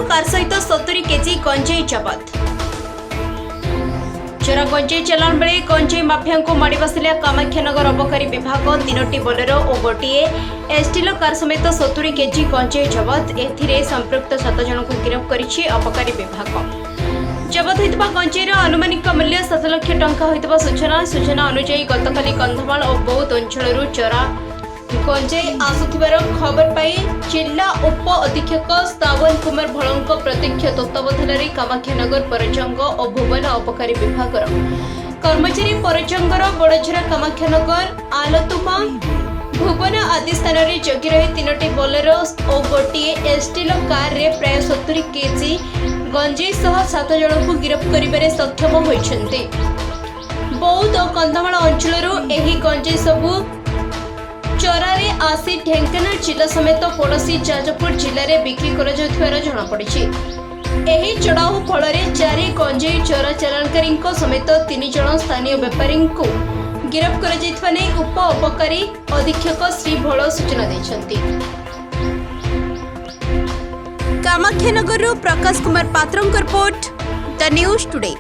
Car सहित 70 KG गंजेई जबत। चोरा गंजेई चलाण बेले गंजेई माफिया को माड़ी बसिला कामाख्यानगर अबकारी विभाग। 3टी बोलेरो और गोटे एसटील कार समेत 70 केजी गंजेई जबत। एथिरे संपृक्त 7 जन को गिरफ्त करिछि अबकारी विभाग। जबत होइतबा गंजेईर अनुमानिक मूल्य 7 लाख टंका होइतबा सूचना अनुसार गतकाली कंधमाल और बौद्ध अंचल चोरा गंजेई आसुथिबार खबर पाई जिला उप अधीक्षक श्रावण कुमार भड़ंक प्रत्यक्ष तत्वावधान कामाख्यानगर परजंग और भुवन अबकारी विभाग कर्मचारी परजंगर बड़झरा कामाख्यानगर आलतुमा भुवन आदि स्थान में जगी रही 3टी बोलेरो और गोटे एसटील कार रे प्राय 70 केजी गंजेई सह 7 जन को गिरफ्त करिबारे सक्षम होइछन्ते। बौद्ध और कंधमाल अंचलरू एही गंजेई सबु चोरारे आसी ढेंकानाल जिला समेत पड़ोशी जाजपुर जिले में बिक्री कर जमापड़ी। एही चढ़ाऊ फल 4 गंजेई चोरा चालाणकारी समेत 3 जन स्थानीय व्यापारी को गिरफ्त कर उप अबकारी अधीक्षक श्री भोल सूचना देछन्ति। कामाख्यानगर प्रकाश कुमार पात्रंक रिपोर्ट द न्यूज टुडे।